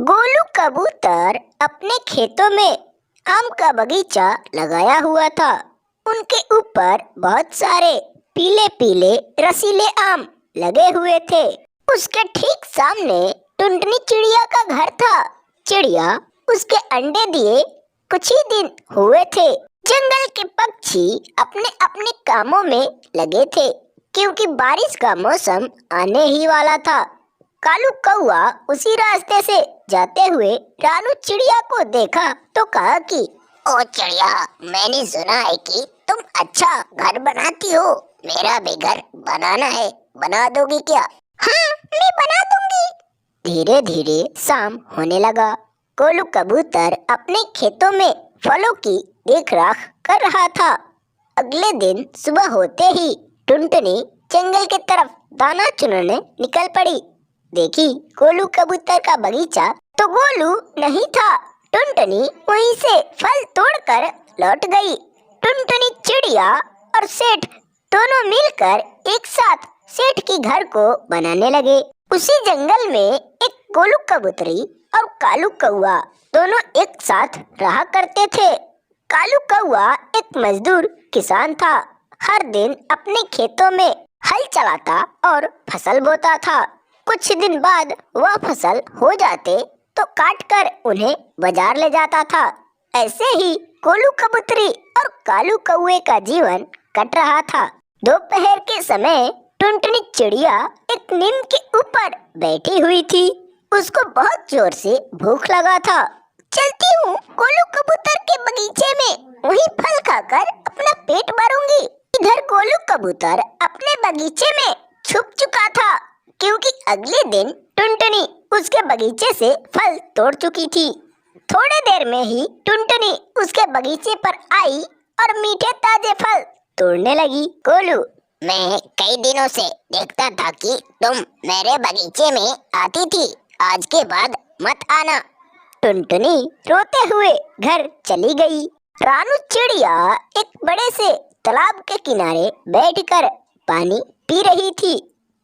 गोलू कबूतर अपने खेतों में आम का बगीचा लगाया हुआ था। उनके ऊपर बहुत सारे पीले पीले रसीले आम लगे हुए थे। उसके ठीक सामने टुनटुनी चिड़िया का घर था। चिड़िया उसके अंडे दिए कुछ ही दिन हुए थे। जंगल के पक्षी अपने अपने कामों में लगे थे क्योंकि बारिश का मौसम आने ही वाला था। कालू कौआ उसी रास्ते से जाते हुए रानू चिड़िया को देखा तो कहा कि ओ चिड़िया, मैंने सुना है कि तुम अच्छा घर बनाती हो। मेरा भी घर बनाना है, बना दोगी क्या? हाँ, मैं बना दूंगी। धीरे धीरे शाम होने लगा। गोलू कबूतर अपने खेतों में फलों की देखरेख कर रहा था। अगले दिन सुबह होते ही टुनटुनी जंगल की तरफ दाना चुनने निकल पड़ी। देखी गोलू कबूतर का बगीचा तो गोलू नहीं था। टुनटुनी वहीं से फल तोड़कर लौट गई। टुनटुनी चिड़िया और सेठ दोनों मिलकर एक साथ सेठ के घर को बनाने लगे। उसी जंगल में एक गोलू कबूतरी और कालू कौआ दोनों एक साथ रहा करते थे। कालू कौआ एक मजदूर किसान था। हर दिन अपने खेतों में हल चलाता और फसल बोता था। कुछ दिन बाद वह फसल हो जाते तो काट कर उन्हें बाजार ले जाता था। ऐसे ही गोलू कबूतरी और कालू कौए का जीवन कट रहा था। दोपहर के समय टुनटुनी चिड़िया एक नीम के ऊपर बैठी हुई थी। उसको बहुत जोर से भूख लगा था। चलती हूँ गोलू कबूतर के बगीचे में, वहीं फल खाकर अपना पेट भरूंगी। इधर गोलू कबूतर अपने बगीचे में छुप चुका था क्योंकि अगले दिन टुनटुनी उसके बगीचे से फल तोड़ चुकी थी। थोड़ी देर में ही टुनटुनी उसके बगीचे पर आई और मीठे ताजे फल तोड़ने लगी। गोलू, मैं कई दिनों से देखता था कि तुम मेरे बगीचे में आती थी, आज के बाद मत आना। टुनटुनी रोते हुए घर चली गई। रानू चिड़िया एक बड़े से तालाब के किनारे बैठकर पानी पी रही थी।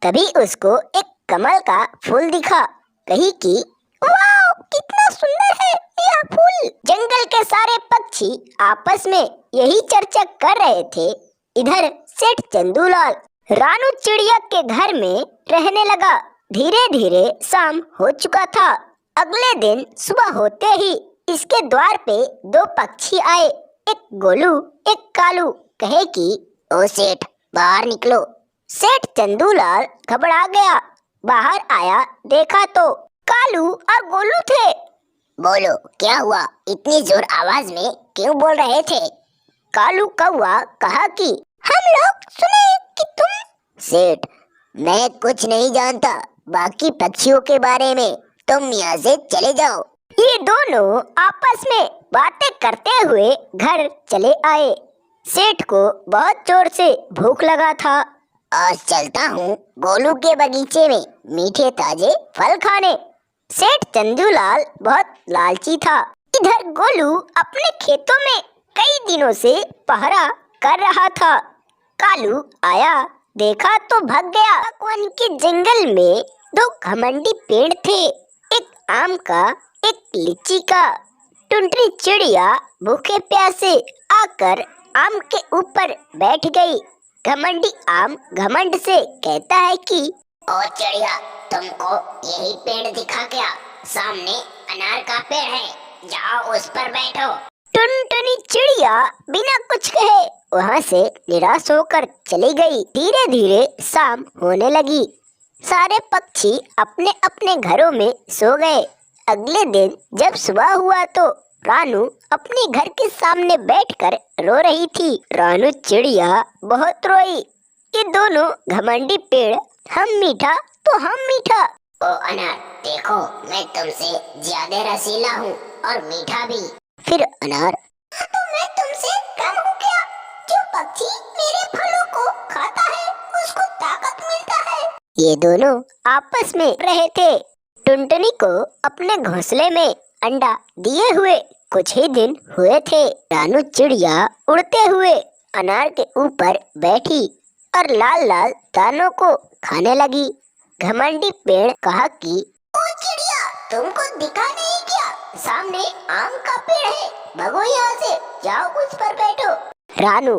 तभी उसको एक कमल का फूल दिखा। कही कि वाह, कितना सुंदर है यह फूल। जंगल के सारे पक्षी आपस में यही चर्चा कर रहे थे। इधर सेठ चंदूलाल रानू चिड़िया के घर में रहने लगा। धीरे धीरे शाम हो चुका था। अगले दिन सुबह होते ही इसके द्वार पे दो पक्षी आए, एक गोलू एक कालू। कहे कि ओ सेठ, बाहर निकलो। सेठ चंदूलाल घबरा गया। बाहर आया, देखा तो कालू और गोलू थे। बोलो, क्या हुआ? इतनी जोर आवाज में क्यों बोल रहे थे? कालू कौआ कहा कि हम लोग सुने कि तुम। सेठ, मैं कुछ नहीं जानता बाकी पक्षियों के बारे में, तुम यहाँ से चले जाओ। ये दोनों आपस में बातें करते हुए घर चले आए। सेठ को बहुत जोर से भूख लगा था। आज चलता हूँ गोलू के बगीचे में मीठे ताजे फल खाने। सेठ चंदूलाल बहुत लालची था। इधर गोलू अपने खेतों में कई दिनों से पहरा कर रहा था। कालू आया, देखा तो भाग गया। वन के जंगल में दो घमंडी पेड़ थे, एक आम का एक लीची का। टुनटुनी चिड़िया भूखे प्यासे आकर आम के ऊपर बैठ गई। घमंडी आम घमंड से कहता है कि ओ चिड़िया, तुमको यही पेड़ दिखा क्या? सामने अनार का पेड़ है, जाओ उस पर बैठो। टुनटुनी चिड़िया बिना कुछ कहे वहाँ से निराश होकर चली गई। धीरे धीरे शाम होने लगी। सारे पक्षी अपने अपने घरों में सो गए। अगले दिन जब सुबह हुआ तो रानू अपने घर के सामने बैठकर रो रही थी। रानू चिड़िया बहुत रोई। ये दोनों घमंडी पेड़, हम मीठा तो हम मीठा। ओ अनार, देखो मैं तुमसे ज्यादा रसीला हूँ और मीठा भी। फिर अनार, तो मैं तुमसे कम हूँ क्या? जो पक्षी मेरे फलों को खाता है उसको ताकत मिलता है। ये दोनों आपस में रहे थे। टुनटुनी को अपने घोंसले में अंडा दिए हुए कुछ ही दिन हुए थे। रानू चिड़िया उड़ते हुए अनार के ऊपर बैठी और लाल लाल दानों को खाने लगी। घमंडी पेड़ कहा कि ओ चिड़िया, तुमको दिखा नहीं क्या? सामने आम का पेड़ है, भगो यहाँ से, जाओ उस पर बैठो। रानू,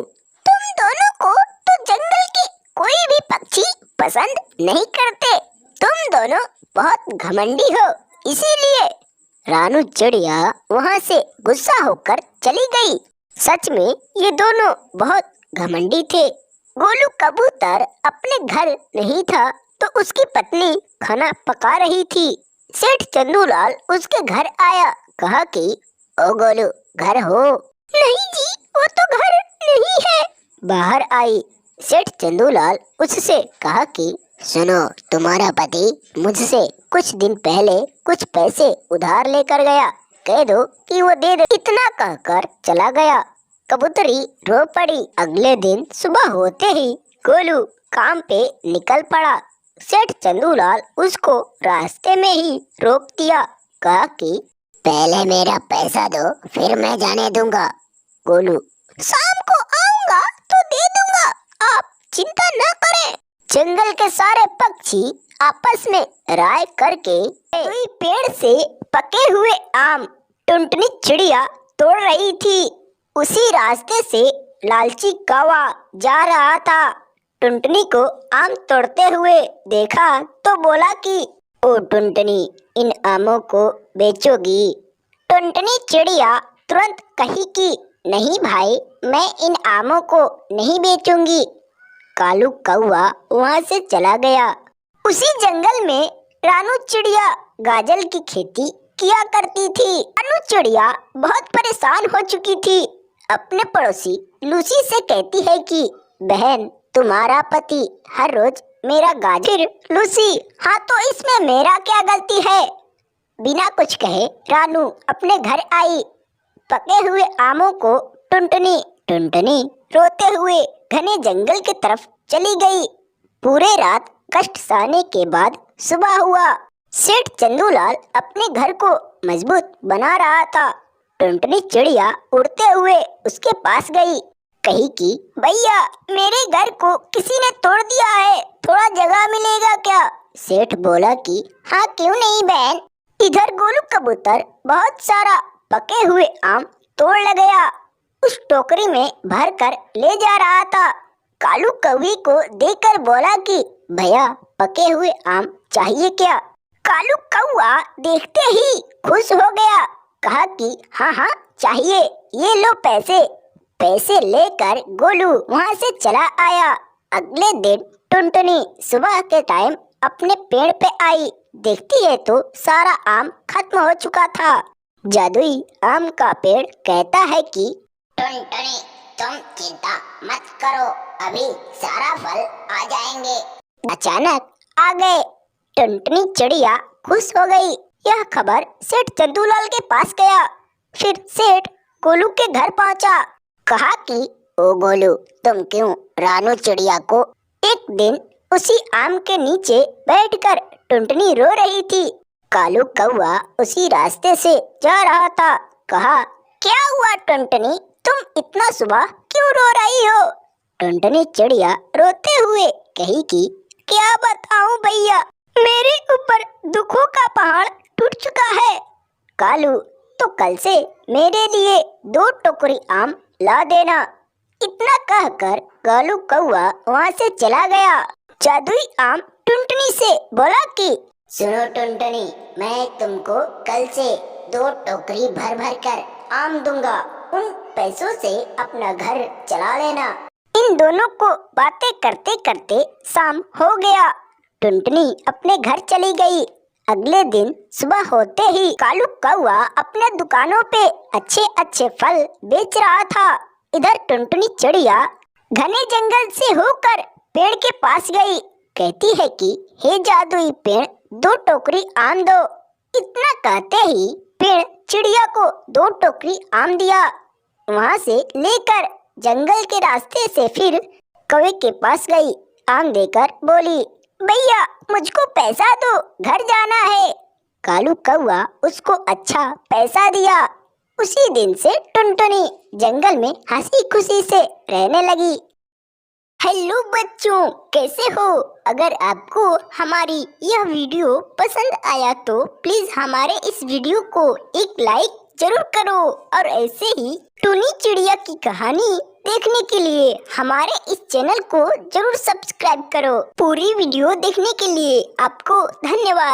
तुम दोनों को तो जंगल के कोई भी पक्षी पसंद नहीं करते। तुम दोनों बहुत घमंडी हो, इसीलिए। रानू चिड़िया वहाँ से गुस्सा होकर चली गई। सच में ये दोनों बहुत घमंडी थे। गोलू कबूतर अपने घर नहीं था तो उसकी पत्नी खाना पका रही थी। सेठ चंदूलाल उसके घर आया, कहा कि ओ गोलू, घर हो? नहीं जी, वो तो घर नहीं है। बाहर आई। सेठ चंदूलाल उससे कहा कि सुनो, तुम्हारा पति मुझसे कुछ दिन पहले कुछ पैसे उधार लेकर गया, कह दो कि वो दे दे। इतना कहकर चला गया। कबूतरी रो पड़ी। अगले दिन सुबह होते ही गोलू काम पे निकल पड़ा। सेठ चंदूलाल उसको रास्ते में ही रोक दिया, कहा कि पहले मेरा पैसा दो, फिर मैं जाने दूंगा। गोलू, शाम को आऊंगा तो दे दूंगा, आप चिंता न करें। जंगल के सारे पक्षी आपस में राय करके कोई पेड़ से पके हुए आम टुनटुनी चिड़िया तोड़ रही थी। उसी रास्ते से लालची कौवा जा रहा था। टुनटुनी को आम तोड़ते हुए देखा तो बोला कि ओ टुनटुनी, इन आमों को बेचोगी? टुनटुनी चिड़िया तुरंत कही कि नहीं भाई, मैं इन आमों को नहीं बेचूंगी। कालू कौवा वहाँ से चला गया। उसी जंगल में रानू चिड़िया गाजल की खेती किया करती थी। रानू चिड़िया बहुत परेशान हो चुकी थी। अपने पड़ोसी लूसी से कहती है कि बहन, तुम्हारा पति हर रोज मेरा गाजर। लूसी, हाँ तो इसमें मेरा क्या गलती है? बिना कुछ कहे रानू अपने घर आई। पके हुए आमों को टुनटुनी रोते हुए घने जंगल की तरफ चली गई। पूरे रात कष्ट सहने के बाद सुबह हुआ। सेठ चंदूलाल अपने घर को मजबूत बना रहा था। टुनटुनी चिड़िया उड़ते हुए उसके पास गई, कही कि भैया, मेरे घर को किसी ने तोड़ दिया है, थोड़ा जगह मिलेगा क्या? सेठ बोला कि हाँ क्यों नहीं बहन। इधर गोलू कबूतर बहुत सारा पके हुए आम तोड़ ले गया। उस टोकरी में भर कर ले जा रहा था। कालू कौवे को देखकर बोला कि भैया, पके हुए आम चाहिए क्या? कालू कौवा देखते ही खुश हो गया, कहा कि हाँ हाँ चाहिए, ये लो पैसे। पैसे लेकर गोलू वहाँ से चला आया। अगले दिन टुनटुनी सुबह के टाइम अपने पेड़ पे आई। देखती है तो सारा आम खत्म हो चुका था। जादुई आम का पेड़ कहता है कि टुनटुनी, तुम चिंता मत करो, अभी सारा फल आ जाएंगे। अचानक आ गए। टुनटुनी चिड़िया खुश हो गई। यह खबर सेठ चंदूलाल के पास गया। फिर सेठ गोलू के घर पहुंचा, कहा कि ओ गोलू, तुम क्यों रानू चिड़िया को? एक दिन उसी आम के नीचे बैठकर टुनटुनी रो रही थी। कालू कौवा उसी रास्ते से जा रहा था। कहा, क्या हुआ टुनटुनी, तुम इतना सुबह क्यों रो रही हो? टुनटुनी चिड़िया रोते हुए कही कि क्या बताऊं भैया, मेरे ऊपर दुखों का पहाड़ टूट चुका है। कालू, तो कल से मेरे लिए 2 टोकरी आम ला देना। इतना कहकर कालू कौवा वहाँ से चला गया। जादुई आम टुनटुनी से बोला कि सुनो टुनटुनी, मैं तुमको कल से 2 टोकरी भर भर कर आम दूंगा। उन पैसों से अपना घर चला लेना। इन दोनों को बातें करते करते शाम हो गया। टुनटुनी अपने घर चली गई। अगले दिन सुबह होते ही कालू कौवा अपने दुकानों पे अच्छे अच्छे फल बेच रहा था। इधर टुनटुनी चिड़िया घने जंगल से होकर पेड़ के पास गई। कहती है कि हे जादुई पेड़, 2 टोकरी आम दो। इतना कहते ही पेड़ चिड़िया को 2 टोकरी आम दिया। वहाँ से लेकर जंगल के रास्ते से फिर कौवे के पास गई। आम देकर बोली, भैया मुझको पैसा दो, घर जाना है। कालू कौवा उसको अच्छा पैसा दिया। उसी दिन से टुनटुनी जंगल में हंसी खुशी से रहने लगी। हेलो बच्चों, कैसे हो? अगर आपको हमारी यह वीडियो पसंद आया तो प्लीज हमारे इस वीडियो को एक लाइक जरूर करो और ऐसे ही टूनी चिड़िया की कहानी देखने के लिए हमारे इस चैनल को जरूर सब्सक्राइब करो। पूरी वीडियो देखने के लिए आपको धन्यवाद।